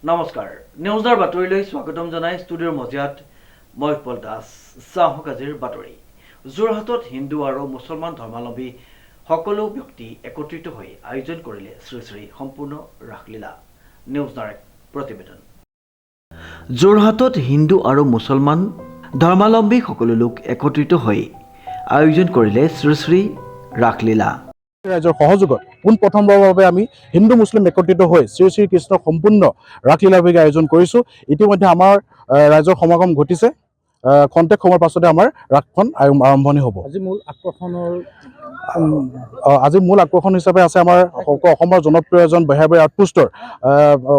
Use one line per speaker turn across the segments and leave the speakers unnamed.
নমস্কাৰ নিউজৰ বাতৰিলৈ স্বাগতম জনাই ষ্টুডিঅ'ৰ মজিয়াত মই উৎপল দাস চাহক আজিৰ বাতৰি যোৰহাটত হিন্দু আৰু মুছলমান ধৰ্মাৱলম্বী সকলো ব্যক্তি একত্ৰিত হৈ আয়োজন কৰিলে শ্ৰী শ্ৰী সম্পূৰ্ণ ৰাসলীলা নিউজ নাৰেক প্ৰতিবেদন যোৰহাটত হিন্দু আৰু মুছলমান ধৰ্মাৱলম্বী সকলো লোক একত্ৰিত হৈ আয়োজন কৰিলে শ্ৰী শ্ৰী ৰাসলীলা
ৰাইজৰ সহযোগত পোনপ্ৰথমবাৰৰ বাবে আমি হিন্দু মুছলিম একত্ৰিত হৈ শ্ৰী শ্ৰী কৃষ্ণৰ সম্পূৰ্ণ ৰাসলীলাভাৱে আয়োজন কৰিছোঁ। ইতিমধ্যে আমাৰ ৰাইজৰ সমাগম ঘটিছে। খন্তেক সময়ৰ পাছতে আমাৰ ৰাসখন আৰম্ভণি হ'ব। আজি মূল আকৰ্ষণ হিচাপে আছে আমাৰ অসমৰ জনপ্ৰিয় এজন বেহাৰবাৰী আউটপোষ্টৰ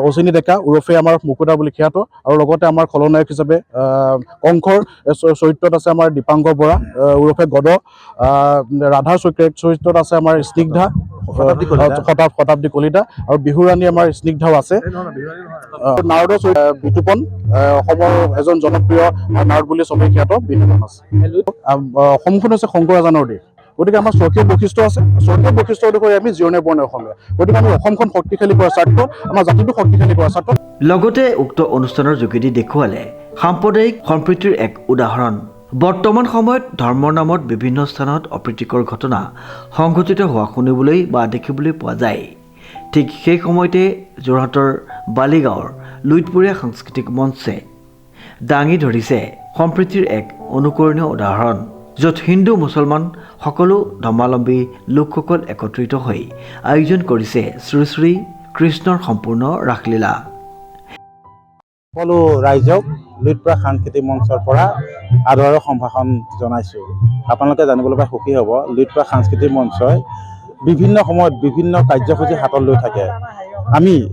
অচিনি ডেকা ওৰফে আমাৰ মুকুতা বুলি খ্যাত, আৰু লগতে আমাৰ খলনায়ক হিচাপে কংসৰ চৰিত্ৰত আছে আমাৰ দীপাংকৰ বৰা ওৰফে গদ, ৰাধাৰ চৰিত্ৰত আছে আমাৰ স্নিগ্ধা শতাব্দী কলিতা, আৰু বিহুৰাণী আমাৰ স্নিগ্ধাও আছে। নাৰদৰ বিতুপন অসমৰ এজন জনপ্ৰিয় নাৰদ বুলি চবেই খ্যাত বিতুপন আছে। অসমখন হৈছে শংকৰ ৰাজানৰ দেশ, গতিকে আমাৰ স্বকীয় বৈশিষ্ট্য আছে। স্বকীয় বৈশিষ্ট্য অনুসৰি আমি জিৰণি বৰ্ণ অসমীয়া, গতিকে আমি অসমখন শক্তিশালী কৰাৰ স্বাৰ্থত, আমাৰ জাতিটো শক্তিশালী কৰাৰ স্বাৰ্থত
লগতে উক্ত অনুষ্ঠানৰ যোগেদি দেখুৱালে সাম্প্ৰদায়িক সম্প্ৰীতিৰ এক উদাহৰণ। বৰ্তমান সময়ত ধৰ্মৰ নামত বিভিন্ন স্থানত অপ্ৰীতিকৰ ঘটনা সংঘটিত হোৱা শুনিবলৈ বা দেখিবলৈ পোৱা যায়। ঠিক সেই সময়তে যোৰহাটৰ বালিগাঁৱৰ লুইতপুৰীয়া সাংস্কৃতিক মঞ্চে দাঙি ধৰিছে সম্প্ৰীতিৰ এক অনুকৰণীয় উদাহৰণ, য'ত হিন্দু মুছলমান সকলো ধৰ্মাৱলম্বী লোকসকল একত্ৰিত হৈ আয়োজন কৰিছে শ্ৰী শ্ৰী কৃষ্ণৰ সম্পূৰ্ণ ৰাসলীলা।
সকলো ৰাইজক লুইতপুৰীয়া সাংস্কৃতিক মঞ্চৰ পৰা আদৰৰ সম্ভাষণ জনাইছোঁ। আপোনালোকে জানিবলৈ পাই সুখী হ'ব, লুইতপুৰীয়া সাংস্কৃতিক মঞ্চই বিভিন্ন সময়ত বিভিন্ন কাৰ্যসূচী হাতত লৈ থাকে।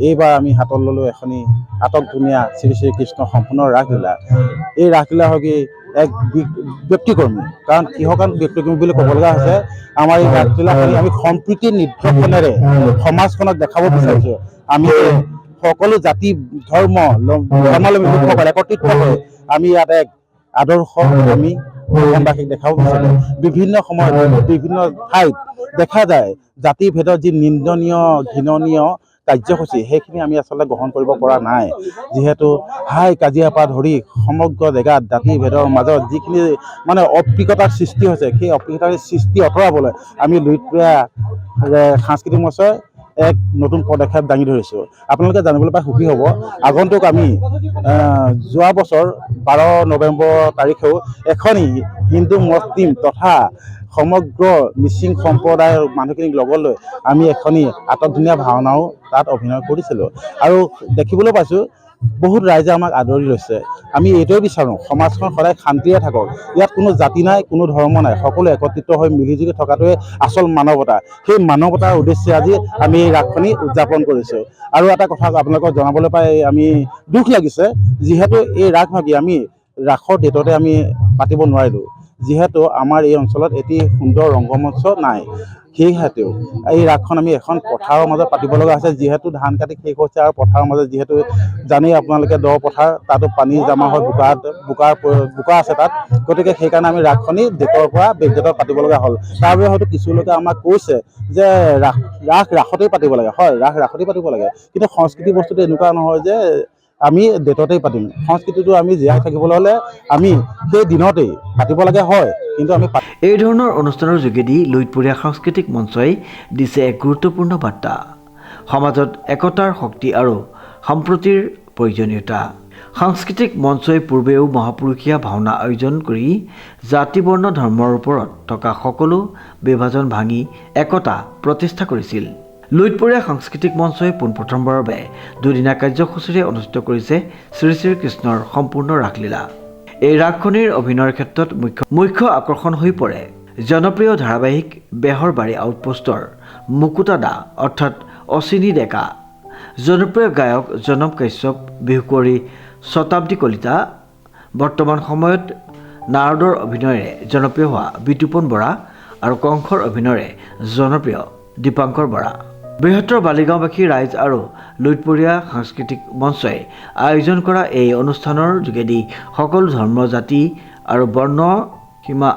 এইবাৰ আমি হাতত ল'লোঁ এখনি আটক ধুনীয়া শ্ৰী শ্ৰী কৃষ্ণ সম্পূৰ্ণ ৰাসলীলা। এই ৰাসলীলা হকি এক ব্যক্তিকৰ্মী, কাৰণ কিহৰ কাৰণে ব্যক্তিকৰ্মী বুলি ক'ব লগা হৈছে, আমাৰ এই ৰাসলীলাখনি আমি সম্প্ৰীতি নিদৰ্শনেৰে সমাজখনক দেখাব বিচাৰিছোঁ। আমি সকলো জাতি ধৰ্ম ধৰ্মাৱলম্বী লোকসকল একত্ৰিত হৈ আমি ইয়াত এক আদৰ্শ আমি অসমবাসীক দেখাব বিচাৰোঁ। বিভিন্ন সময়ত বিভিন্ন ঠাইত দেখা যায় জাতি ভেদৰ যি নিন্দনীয় ঘৃণনীয় কাৰ্যসূচী, সেইখিনি আমি আচলতে গ্ৰহণ কৰিব পৰা নাই। যিহেতু হাই কাজিয়াৰ পৰা ধৰি সমগ্ৰ জেগাত জাতি ভেদৰ মাজত যিখিনি অপ্ৰিয়তাৰ সৃষ্টি হৈছে, সেই অপ্ৰিয়তাৰ সৃষ্টি আঁতৰাবলৈ আমি লুইতপুৰীয়া সাংস্কৃতিক মঞ্চই এক নতুন পদক্ষেপ দাঙি ধৰিছোঁ। আপোনালোকে জানিবলৈ পাই সুখী হ'ব, আগন্তুক আমি যোৱা বছৰ 12 নৱেম্বৰ তাৰিখেও এখনি হিন্দু মুছলিম তথা সমগ্ৰ মিচিং সম্প্ৰদায়ৰ মানুহখিনিক লগত লৈ আমি এখনি আটক ধুনীয়া ভাওনাও তাত অভিনয় কৰিছিলোঁ, আৰু দেখিবলৈ পাইছোঁ বহুত ৰাইজে আমাক আদৰি লৈছে। আমি এইটোৱে বিচাৰোঁ, সমাজখন সদায় শান্তিৰে থাকক, ইয়াত কোনো জাতি নাই, কোনো ধৰ্ম নাই, সকলো একত্ৰিত হৈ মিলিজুলি থকাটোৱে আচল মানৱতা। সেই মানৱতাৰ উদ্দেশ্যে আজি আমি এই ৰাসখনি উদযাপন কৰিছোঁ। আৰু এটা কথা আপোনালোকক জনাবলৈ পাই আমি দুখ লাগিছে, যিহেতু এই ৰাস ভাগি আমি ৰাসৰ ডেটতে আমি পাতিব নোৱাৰিলোঁ, যিহেতু আমাৰ এই অঞ্চলত এটি সুন্দৰ ৰংগমঞ্চ নাই। সেইহেতু এই ৰাসখন আমি এখন পথাৰৰ মাজত পাতিব লগা হৈছে, যিহেতু ধান কাটি শেষ হৈছে, আৰু পথাৰৰ মাজত যিহেতু জানেই আপোনালোকে দ পথাৰ, তাতো পানী জমা হয়, বোকা আছে তাত, গতিকে সেইকাৰণে আমি ৰাসখনি ডেটৰ পৰা বেক ডেটত পাতিব লগা হ'ল। তাৰ বাবে হয়তো কিছু লোকে আমাক কৈছে যে ৰাসতেই পাতিব লাগে। হয়, ৰাসতেই পাতিব লাগে, কিন্তু সংস্কৃতি বস্তুটো এনেকুৱা নহয় যে আমি ডেটতেই পাতিম। সংস্কৃতিটো আমি জীয়াই থাকিবলৈ হ'লে আমি সেই দিনতেই পাতিব লাগে, হয়, কিন্তু আমি
এই ধৰণৰ অনুষ্ঠানৰ যোগেদি লুইতপুৰীয়া সাংস্কৃতিক মঞ্চই দিছে এক গুৰুত্বপূৰ্ণ বাৰ্তা, সমাজত একতাৰ শক্তি আৰু সম্প্ৰীতিৰ প্ৰয়োজনীয়তা। সাংস্কৃতিক মঞ্চই পূৰ্বেও মহাপুৰুষীয়া ভাওনা আয়োজন কৰি জাতি বৰ্ণ ধৰ্মৰ ওপৰত থকা সকলো বিভাজন ভাঙি একতা প্ৰতিষ্ঠা কৰিছিল। লুইতপুৰীয়া সাংস্কৃতিক মঞ্চই পোনপ্ৰথমবাৰৰ বাবে দুদিনীয়া কাৰ্যসূচীৰে অনুষ্ঠিত কৰিছে শ্ৰী শ্ৰী কৃষ্ণৰ সম্পূৰ্ণ ৰাসলীলা। এই ৰাসখনিৰ অভিনয়ৰ ক্ষেত্ৰত মুখ্য আকৰ্ষণ হৈ পৰে জনপ্ৰিয় ধাৰাবাহিক বেহৰবাৰী আউটপোষ্টৰ মুকুতা দা অৰ্থাৎ অচিনি ডেকা, জনপ্ৰিয় গায়ক জনম কাশ্যপ, বিহুকুঁৱৰী শতাব্দী কলিতা, বৰ্তমান সময়ত নাৰদৰ অভিনয়েৰে জনপ্ৰিয় হোৱা বিতুপন বৰা, আৰু কংসৰ অভিনয়েৰে জনপ্ৰিয় দীপাংকৰ বৰা। বৃহত্তৰ বালিগাঁওবাসী ৰাইজ আৰু লুইতপুৰীয়া সাংস্কৃতিক মঞ্চই আয়োজন কৰা এই অনুষ্ঠানৰ যোগেদি সকলো ধৰ্ম জাতি আৰু বৰ্ণ সীমা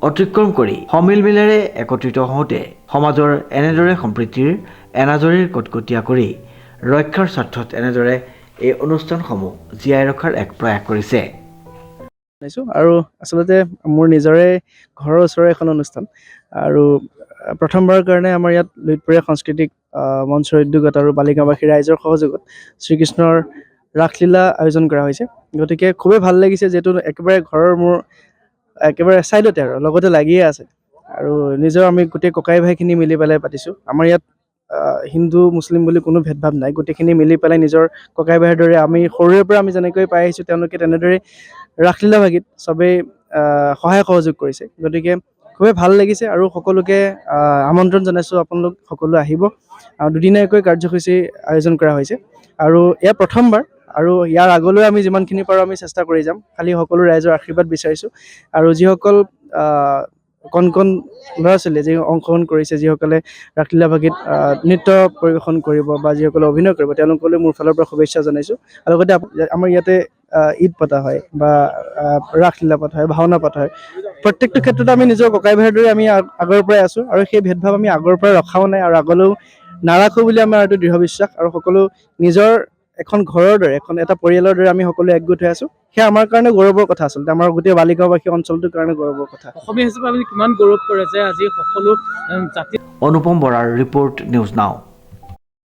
অতিক্ৰম কৰি সমিলমিলেৰে একত্ৰিত হওঁতে সমাজৰ এনেদৰে সম্প্ৰীতিৰ এনাজৰীৰ কটকটীয়া কৰি ৰক্ষাৰ স্বাৰ্থত এনেদৰে এই অনুষ্ঠানসমূহ জীয়াই ৰখাৰ এক প্ৰয়াস কৰিছে।
আৰু আচলতে মোৰ নিজৰে ঘৰৰ ওচৰৰ এখন অনুষ্ঠান আৰু প্ৰথমবাৰৰ কাৰণে আমাৰ ইয়াত লুইতপৰীয়া সাংস্কৃতিক মঞ্চৰ উদ্যোগত আৰু বালিগাঁওবাসী ৰাইজৰ সহযোগত শ্ৰীকৃষ্ণৰ ৰাসলীলা আয়োজন কৰা হৈছে। গতিকে খুবেই ভাল লাগিছে, যিহেতু একেবাৰে ঘৰৰ মোৰ একেবাৰে ছাইডতে আৰু লগতে লাগিয়ে আছে আৰু নিজৰ আমি গোটেই ককাই ভাইখিনি মিলি পেলাই পাতিছোঁ। আমাৰ ইয়াত হিন্দু মুছলিম বুলি কোনো ভেদভাৱ নাই, গোটেইখিনি মিলি পেলাই নিজৰ ককাই ভাইৰ দৰে আমি সৰুৰে পৰা আমি যেনেকৈ পাই আহিছোঁ তেওঁলোকে তেনেদৰে ৰাসলীলা ভাগিত চবেই সহায় সহযোগ কৰিছে। গতিকে খুবেই ভাল লাগিছে আৰু সকলোকে আমন্ত্ৰণ জনাইছোঁ, আপোনালোক সকলো আহিব। দুদিনীয়াকৈ কাৰ্যসূচী আয়োজন কৰা হৈছে আৰু এয়া প্ৰথমবাৰ আৰু ইয়াৰ আগলৈ আমি যিমানখিনি পাৰোঁ আমি চেষ্টা কৰি যাম। খালি সকলো ৰাইজৰ আশীৰ্বাদ বিচাৰিছোঁ আৰু যিসকল কণ কণ ল'ৰা ছোৱালীয়ে যি অংশগ্ৰহণ কৰিছে, যিসকলে ৰাসলীলা ভাগিত নৃত্য পৰিৱেশন কৰিব বা যিসকলে অভিনয় কৰিব, তেওঁলোকলৈ মোৰ ফালৰ পৰা শুভেচ্ছা জনাইছোঁ। আৰু লগতে আমাৰ ইয়াতে ঈদ পতা হয় বা ৰাসলীলা পতা হয়, ভাওনা পতা হয়, প্ৰত্যেকটো ক্ষেত্ৰতে আমি নিজৰ ককাই ভাইৰ দৰে আমি আগৰ পৰাই আছোঁ আৰু সেই ভেদভাৱ আমি আগৰ পৰাই ৰখাও নাই আৰু আগলৈও নাৰাখোঁ বুলি আমাৰ এইটো দৃঢ় বিশ্বাস। আৰু সকলো নিজৰ এখন ঘৰৰ দৰে, এটা পৰিয়ালৰ দৰে আমি সকলোৱে একগোট হৈ আছোঁ। সেয়া আমাৰ কাৰণে গৌৰৱৰ কথা, আচলতে আমাৰ গোটেই বালিগাঁওবাসী অঞ্চলটোৰ কাৰণে গৌৰৱৰ কথা।
অসমীয়া হিচাপে আপুনি কিমান গৌৰৱ কৰে যে আজি সকলো জাতি।
অনুপম বৰাৰ ৰিপৰ্ট, নিউজ নাও।